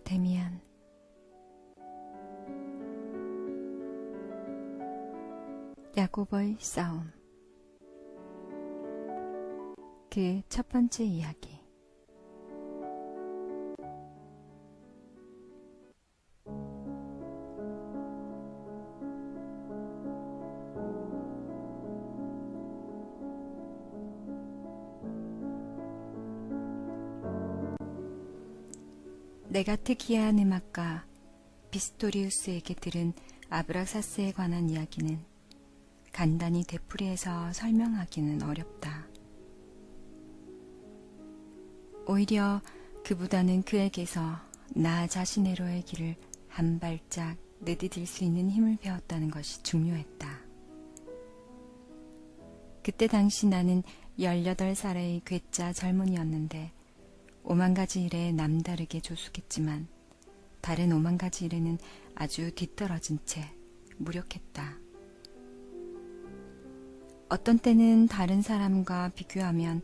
데미안. 야곱의 싸움. 그 첫 번째 이야기. 내가 특이한 음악가 비스토리우스에게 들은 아브락사스에 관한 이야기는 간단히 되풀이해서 설명하기는 어렵다. 오히려 그보다는 그에게서 나 자신으로의 길을 한 발짝 내디딜 수 있는 힘을 배웠다는 것이 중요했다. 그때 당시 나는 18살의 괴짜 젊은이였는데 5만 가지 일에 남다르게 조숙했지만 다른 5만 가지 일에는 아주 뒤떨어진 채 무력했다. 어떤 때는 다른 사람과 비교하면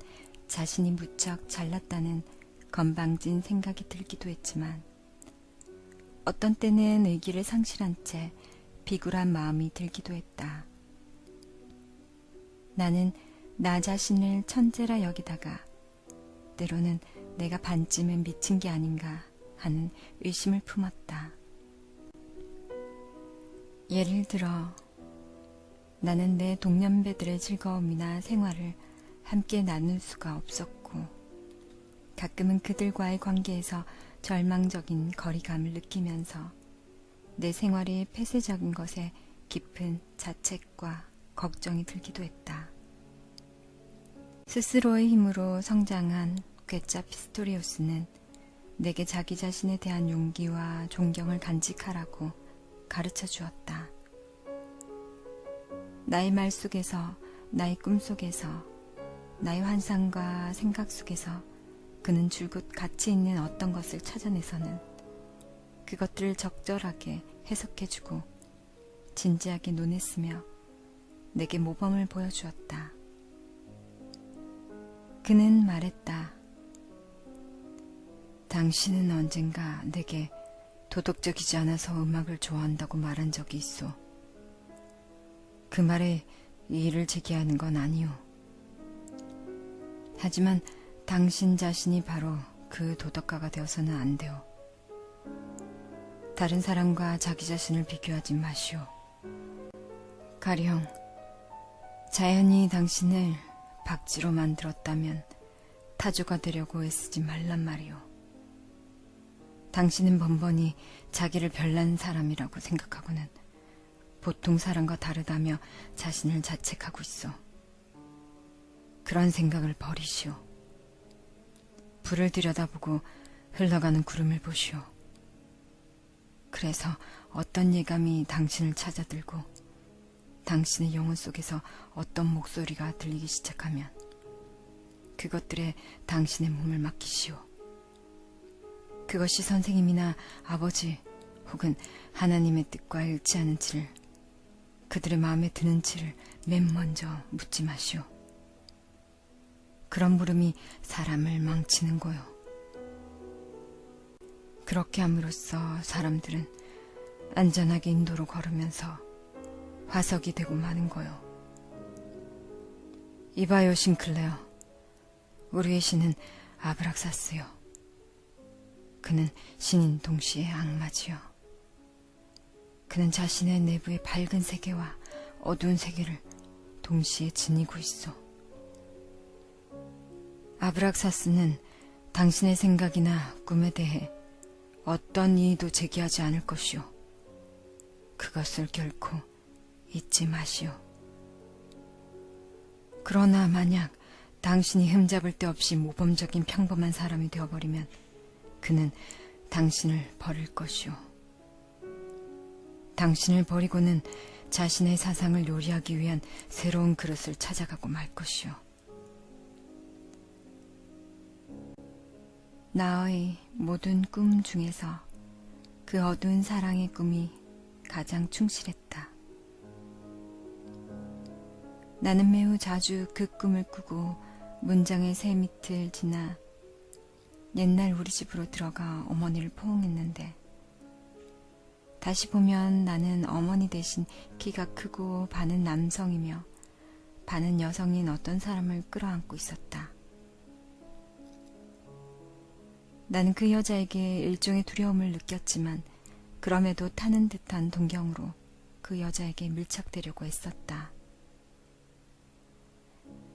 자신이 무척 잘났다는 건방진 생각이 들기도 했지만 어떤 때는 의기를 상실한 채 비굴한 마음이 들기도 했다. 나는 나 자신을 천재라 여기다가 때로는 내가 반쯤은 미친 게 아닌가 하는 의심을 품었다. 예를 들어 나는 내 동년배들의 즐거움이나 생활을 함께 나눌 수가 없었고 가끔은 그들과의 관계에서 절망적인 거리감을 느끼면서 내 생활의 폐쇄적인 것에 깊은 자책과 걱정이 들기도 했다. 스스로의 힘으로 성장한 괴짜 피스토리우스는 내게 자기 자신에 대한 용기와 존경을 간직하라고 가르쳐 주었다. 나의 말 속에서, 나의 꿈 속에서, 나의 환상과 생각 속에서 그는 줄곧 가치 있는 어떤 것을 찾아내서는 그것들을 적절하게 해석해주고 진지하게 논했으며 내게 모범을 보여주었다. 그는 말했다. 당신은 언젠가 내게 도덕적이지 않아서 음악을 좋아한다고 말한 적이 있어. 그 말에 이의를 제기하는 건 아니오. 하지만 당신 자신이 바로 그 도덕가가 되어서는 안 돼요. 다른 사람과 자기 자신을 비교하지 마시오. 가령 자연이 당신을 박쥐로 만들었다면 타조가 되려고 애쓰지 말란 말이오. 당신은 번번이 자기를 별난 사람이라고 생각하고는 보통 사람과 다르다며 자신을 자책하고 있어. 그런 생각을 버리시오. 불을 들여다보고 흘러가는 구름을 보시오. 그래서 어떤 예감이 당신을 찾아들고 당신의 영혼 속에서 어떤 목소리가 들리기 시작하면 그것들에 당신의 몸을 맡기시오. 그것이 선생님이나 아버지 혹은 하나님의 뜻과 일치하는지를 그들의 마음에 드는지를 맨 먼저 묻지 마시오. 그런 물음이 사람을 망치는 거요. 그렇게 함으로써 사람들은 안전하게 인도로 걸으면서 화석이 되고 마는 거요. 이봐요, 싱클레어. 우리의 신은 아브락사스요. 그는 신인 동시에 악마지요. 그는 자신의 내부의 밝은 세계와 어두운 세계를 동시에 지니고 있어. 아브락사스는 당신의 생각이나 꿈에 대해 어떤 이의도 제기하지 않을 것이오. 그것을 결코 잊지 마시오. 그러나 만약 당신이 흠잡을 데 없이 모범적인 평범한 사람이 되어버리면 그는 당신을 버릴 것이오. 당신을 버리고는 자신의 사상을 요리하기 위한 새로운 그릇을 찾아가고 말 것이오. 나의 모든 꿈 중에서 그 어두운 사랑의 꿈이 가장 충실했다. 나는 매우 자주 그 꿈을 꾸고 문장의 새 밑을 지나 옛날 우리 집으로 들어가 어머니를 포옹했는데 다시 보면 나는 어머니 대신 키가 크고 반은 남성이며 반은 여성인 어떤 사람을 끌어안고 있었다. 나는 그 여자에게 일종의 두려움을 느꼈지만 그럼에도 타는 듯한 동경으로 그 여자에게 밀착되려고 애썼다.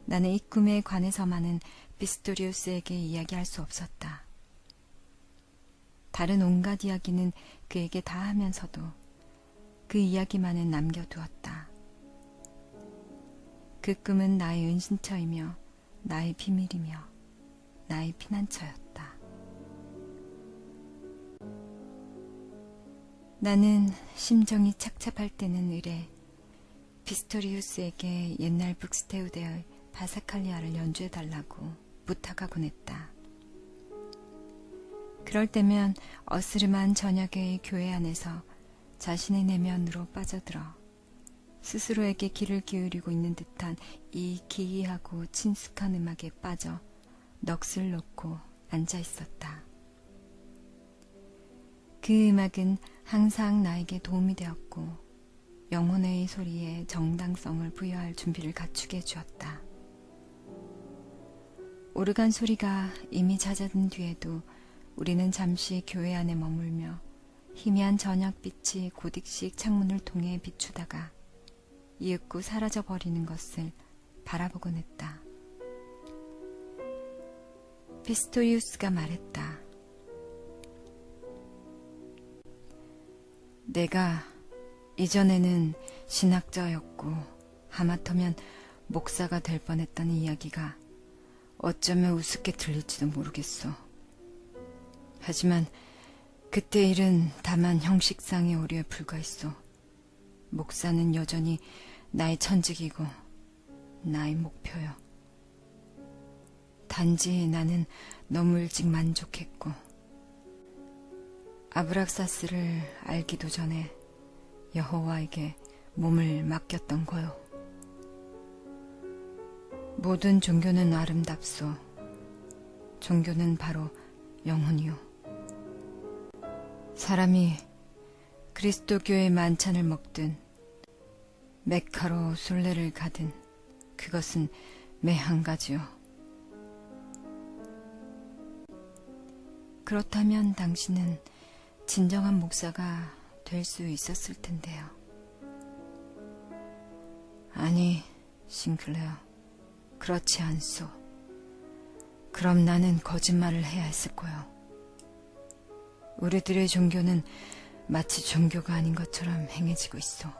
나는 이 꿈에 관해서만은 비스토리우스에게 이야기할 수 없었다. 다른 온갖 이야기는 그에게 다 하면서도 그 이야기만은 남겨두었다. 그 꿈은 나의 은신처이며 나의 비밀이며 나의 피난처였다. 나는 심정이 착잡할 때는 이래 비스토리우스에게 옛날 북스테우데의 바사칼리아를 연주해달라고 부탁하곤 했다. 그럴 때면 어스름한 저녁의 교회 안에서 자신의 내면으로 빠져들어 스스로에게 귀를 기울이고 있는 듯한 이 기이하고 친숙한 음악에 빠져 넋을 놓고 앉아 있었다. 그 음악은 항상 나에게 도움이 되었고 영혼의 소리에 정당성을 부여할 준비를 갖추게 해주었다. 오르간 소리가 이미 잦아든 뒤에도 우리는 잠시 교회 안에 머물며 희미한 저녁빛이 고딕식 창문을 통해 비추다가 이윽고 사라져버리는 것을 바라보곤 했다. 피스토리우스가 말했다. 내가 이전에는 신학자였고 하마터면 목사가 될 뻔했다는 이야기가 어쩌면 우습게 들릴지도 모르겠어. 하지만 그때 일은 다만 형식상의 오류에 불과했어. 목사는 여전히 나의 천직이고 나의 목표여. 단지 나는 너무 일찍 만족했고 아브락사스를 알기도 전에 여호와에게 몸을 맡겼던 거요. 모든 종교는 아름답소. 종교는 바로 영혼이요. 사람이 그리스도교의 만찬을 먹든 메카로 순례를 가든 그것은 매 한 가지요. 그렇다면 당신은 진정한 목사가 될 수 있었을 텐데요. 아니, 싱클레어, 그렇지 않소. 그럼 나는 거짓말을 해야 했을 거요. 우리들의 종교는 마치 종교가 아닌 것처럼 행해지고 있어.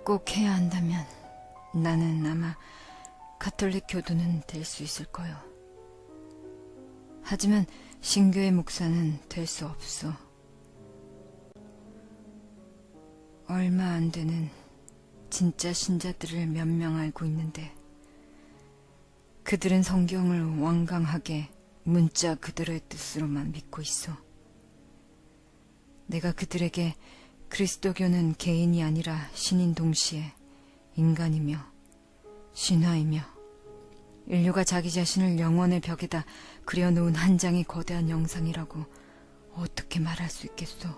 꼭 해야 한다면 나는 아마 가톨릭 교도는 될 수 있을 거요. 하지만 신교의 목사는 될 수 없어. 얼마 안 되는 진짜 신자들을 몇 명 알고 있는데 그들은 성경을 완강하게 문자 그대로의 뜻으로만 믿고 있어. 내가 그들에게 그리스도교는 개인이 아니라 신인 동시에 인간이며 신화이며 인류가 자기 자신을 영원의 벽에다 그려놓은 한 장의 거대한 영상이라고 어떻게 말할 수 있겠소.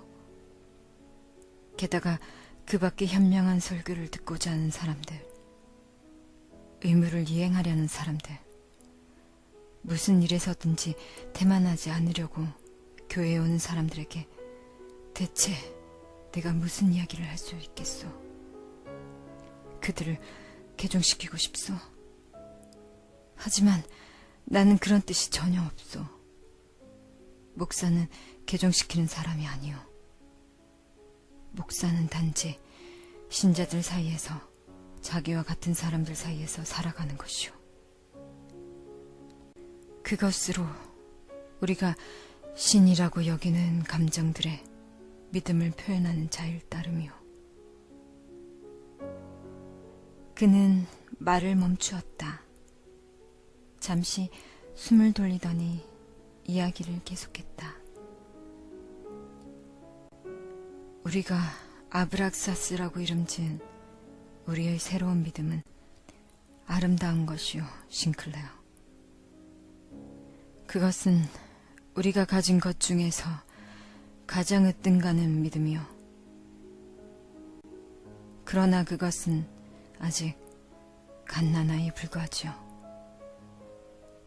게다가 그 밖에 현명한 설교를 듣고자 하는 사람들, 의무를 이행하려는 사람들, 무슨 일에서든지 태만하지 않으려고 교회에 오는 사람들에게 대체 내가 무슨 이야기를 할 수 있겠소. 그들을 개종시키고 싶소. 하지만 나는 그런 뜻이 전혀 없소. 목사는 개종시키는 사람이 아니오. 목사는 단지 신자들 사이에서 자기와 같은 사람들 사이에서 살아가는 것이오. 그것으로 우리가 신이라고 여기는 감정들의 믿음을 표현하는 자일 따름이오. 그는 말을 멈추었다. 잠시 숨을 돌리더니 이야기를 계속했다. 우리가 아브락사스라고 이름 지은 우리의 새로운 믿음은 아름다운 것이오, 싱클레어. 그것은 우리가 가진 것 중에서 가장 으뜸가는 믿음이요. 그러나 그것은 아직 갓난아이에 불과하지요.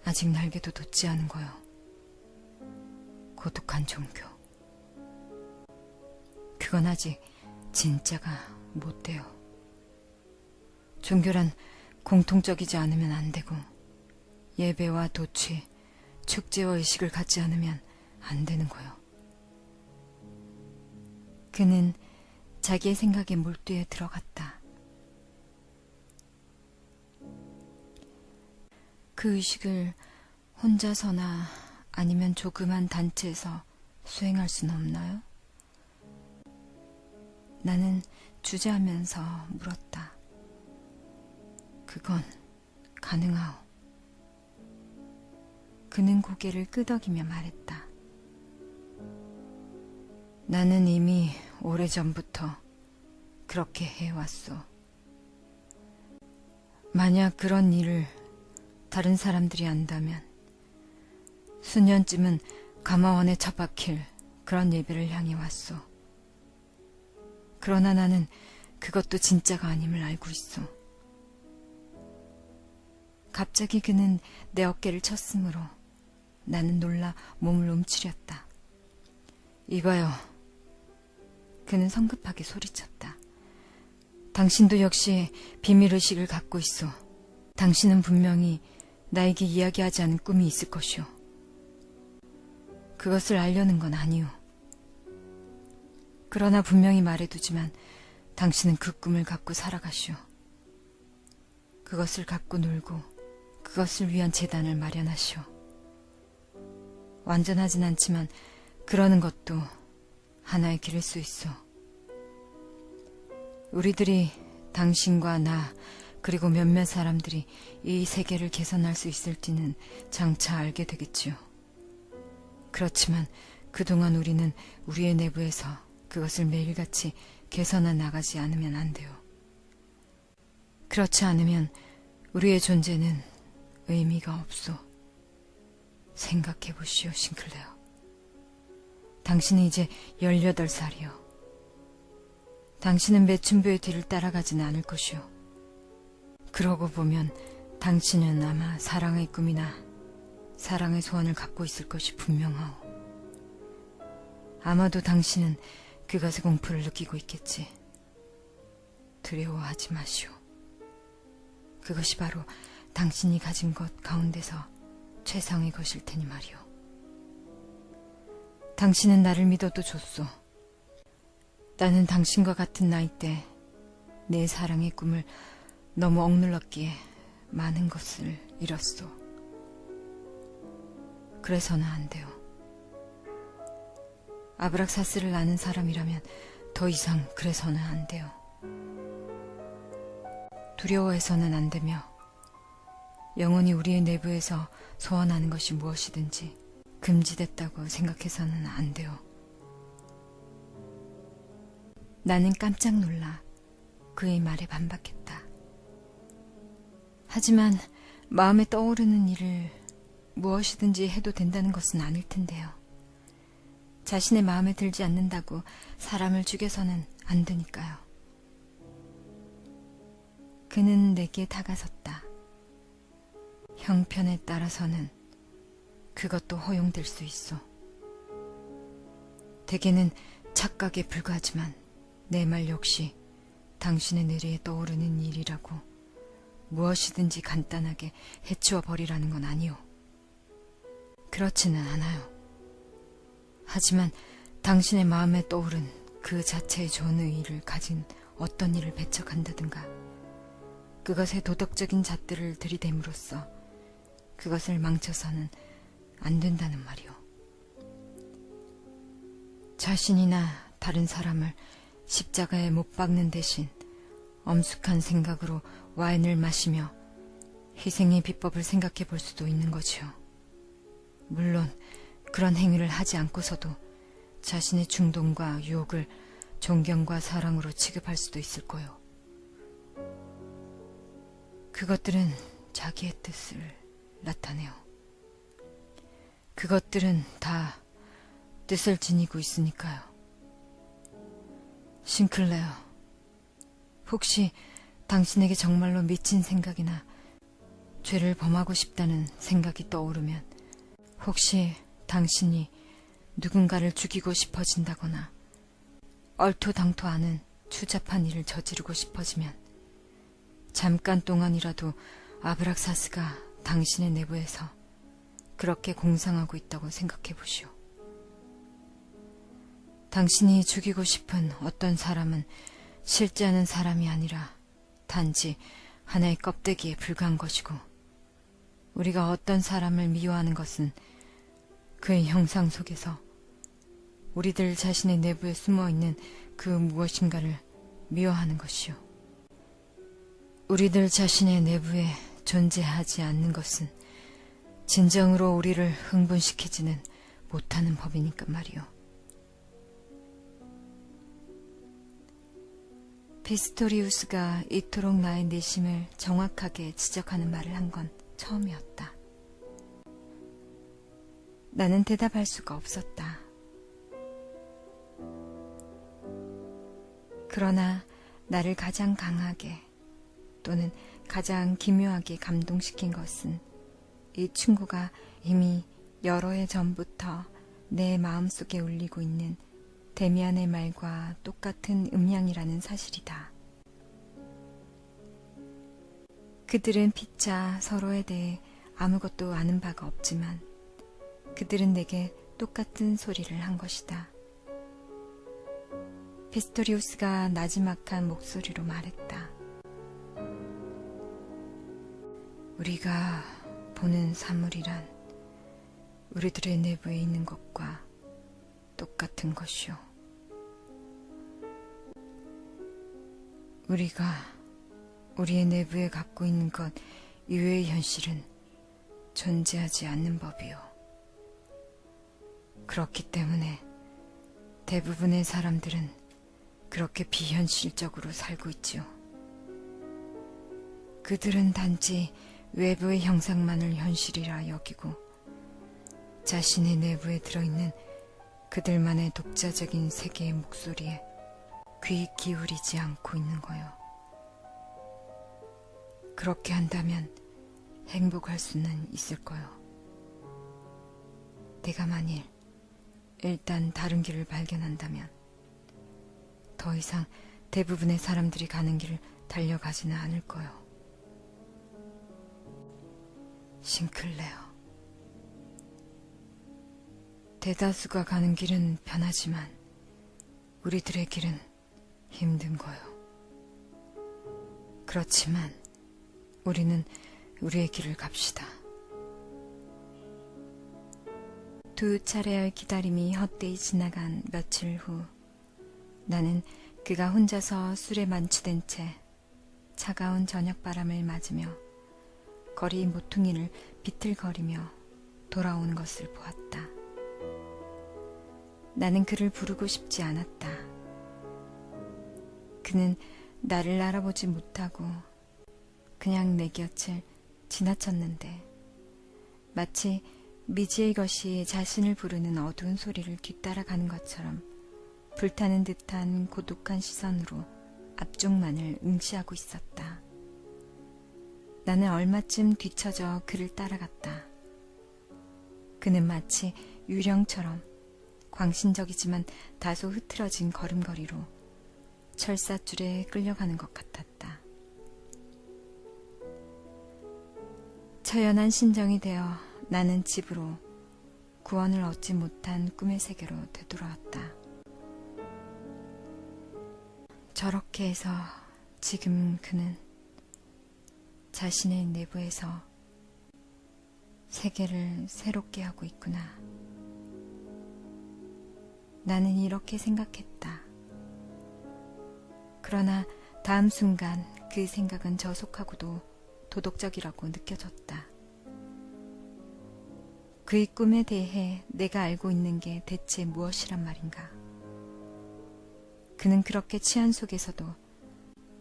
아직 날개도 돋지 않은 거요. 고독한 종교. 그건 아직 진짜가 못 돼요. 종교란 공통적이지 않으면 안 되고 예배와 도취, 축제와 의식을 갖지 않으면 안 되는 거요. 그는 자기의 생각에 몰두해 들어갔다. 그 의식을 혼자서나 아니면 조그만 단체에서 수행할 수는 없나요? 나는 주저하면서 물었다. 그건 가능하오. 그는 고개를 끄덕이며 말했다. 나는 이미 오래전부터 그렇게 해왔소. 만약 그런 일을 다른 사람들이 안다면 수년쯤은 가마원에 처박힐 그런 예배를 향해 왔소. 그러나 나는 그것도 진짜가 아님을 알고 있어. 갑자기 그는 내 어깨를 쳤으므로 나는 놀라 몸을 움츠렸다. 이봐요. 그는 성급하게 소리쳤다. 당신도 역시 비밀의식을 갖고 있어. 당신은 분명히 나에게 이야기하지 않은 꿈이 있을 것이오. 그것을 알려는 건 아니오. 그러나 분명히 말해두지만 당신은 그 꿈을 갖고 살아가시오. 그것을 갖고 놀고 그것을 위한 재단을 마련하시오. 완전하진 않지만 그러는 것도 하나의 길일 수 있어. 우리들이 당신과 나 그리고 몇몇 사람들이 이 세계를 개선할 수 있을지는 장차 알게 되겠지요. 그렇지만 그동안 우리는 우리의 내부에서 그것을 매일같이 개선해 나가지 않으면 안 돼요. 그렇지 않으면 우리의 존재는 의미가 없소. 생각해 보시오, 싱클레어. 당신은 이제 18살이요. 당신은 매춘부의 뒤를 따라가지는 않을 것이오. 그러고 보면 당신은 아마 사랑의 꿈이나 사랑의 소원을 갖고 있을 것이 분명하오. 아마도 당신은 그것의 공포를 느끼고 있겠지. 두려워하지 마시오. 그것이 바로 당신이 가진 것 가운데서 최상의 것일 테니 말이오. 당신은 나를 믿어도 좋소. 나는 당신과 같은 나이 때 내 사랑의 꿈을 너무 억눌렀기에 많은 것을 잃었소. 그래서는 안 돼요. 아브락사스를 아는 사람이라면 더 이상 그래서는 안 돼요. 두려워해서는 안 되며 영원히 우리의 내부에서 소원하는 것이 무엇이든지 금지됐다고 생각해서는 안 돼요. 나는 깜짝 놀라 그의 말에 반박했다. 하지만 마음에 떠오르는 일을 무엇이든지 해도 된다는 것은 아닐 텐데요. 자신의 마음에 들지 않는다고 사람을 죽여서는 안 되니까요. 그는 내게 다가섰다. 형편에 따라서는 그것도 허용될 수 있어. 대개는 착각에 불과하지만 내 말 역시 당신의 뇌리에 떠오르는 일이라고 무엇이든지 간단하게 해치워 버리라는 건 아니오. 그렇지는 않아요. 하지만 당신의 마음에 떠오른 그 자체의 좋은 의의를 가진 어떤 일을 배척한다든가 그것의 도덕적인 잣들을 들이댐으로써 그것을 망쳐서는 안 된다는 말이오. 자신이나 다른 사람을 십자가에 못 박는 대신 엄숙한 생각으로 와인을 마시며 희생의 비법을 생각해 볼 수도 있는 거지요. 물론 그런 행위를 하지 않고서도 자신의 충동과 유혹을 존경과 사랑으로 취급할 수도 있을 거요. 그것들은 자기의 뜻을 나타내요. 그것들은 다 뜻을 지니고 있으니까요. 싱클레어, 혹시 당신에게 정말로 미친 생각이나 죄를 범하고 싶다는 생각이 떠오르면, 혹시 당신이 누군가를 죽이고 싶어진다거나 얼토당토 않은 추잡한 일을 저지르고 싶어지면 잠깐 동안이라도 아브락사스가 당신의 내부에서 그렇게 공상하고 있다고 생각해 보시오. 당신이 죽이고 싶은 어떤 사람은 실제하는 사람이 아니라 단지 하나의 껍데기에 불과한 것이고, 우리가 어떤 사람을 미워하는 것은 그의 형상 속에서 우리들 자신의 내부에 숨어있는 그 무엇인가를 미워하는 것이요. 우리들 자신의 내부에 존재하지 않는 것은 진정으로 우리를 흥분시키지는 못하는 법이니까 말이요. 피스토리우스가 이토록 나의 내심을 정확하게 지적하는 말을 한 건 처음이었다. 나는 대답할 수가 없었다. 그러나 나를 가장 강하게 또는 가장 기묘하게 감동시킨 것은 이 친구가 이미 여러 해 전부터 내 마음속에 울리고 있는 데미안의 말과 똑같은 음향이라는 사실이다. 그들은 피차 서로에 대해 아무것도 아는 바가 없지만 그들은 내게 똑같은 소리를 한 것이다. 피스토리우스가 나지막한 목소리로 말했다. 우리가 보는 사물이란 우리들의 내부에 있는 것과 똑같은 것이오. 우리가 우리의 내부에 갖고 있는 것 이외의 현실은 존재하지 않는 법이오. 그렇기 때문에 대부분의 사람들은 그렇게 비현실적으로 살고 있지요. 그들은 단지 외부의 형상만을 현실이라 여기고 자신의 내부에 들어있는 그들만의 독자적인 세계의 목소리에 귀 기울이지 않고 있는 거요. 그렇게 한다면 행복할 수는 있을 거요. 내가 만일 일단 다른 길을 발견한다면 더 이상 대부분의 사람들이 가는 길을 달려가지는 않을 거요. 싱클레어, 대다수가 가는 길은 편하지만 우리들의 길은 힘든 거요. 그렇지만 우리는 우리의 길을 갑시다. 두 차례의 기다림이 헛되이 지나간 며칠 후 나는 그가 혼자서 술에 만취된 채 차가운 저녁바람을 맞으며 거리 모퉁이를 비틀거리며 돌아오는 것을 보았다. 나는 그를 부르고 싶지 않았다. 그는 나를 알아보지 못하고 그냥 내 곁을 지나쳤는데 마치 미지의 것이 자신을 부르는 어두운 소리를 뒤따라가는 것처럼 불타는 듯한 고독한 시선으로 앞쪽만을 응시하고 있었다. 나는 얼마쯤 뒤처져 그를 따라갔다. 그는 마치 유령처럼 광신적이지만 다소 흐트러진 걸음걸이로 철사줄에 끌려가는 것 같았다. 처연한 심정이 되어 나는 집으로 구원을 얻지 못한 꿈의 세계로 되돌아왔다. 저렇게 해서 지금 그는 자신의 내부에서 세계를 새롭게 하고 있구나. 나는 이렇게 생각했다. 그러나 다음 순간 그 생각은 저속하고도 도덕적이라고 느껴졌다. 그의 꿈에 대해 내가 알고 있는 게 대체 무엇이란 말인가? 그는 그렇게 치안 속에서도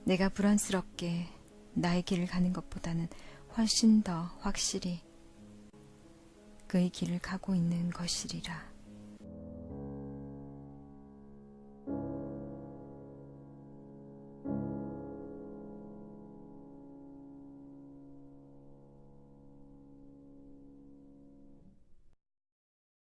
내가 불안스럽게 나의 길을 가는 것보다는 훨씬 더 확실히 그의 길을 가고 있는 것이리라.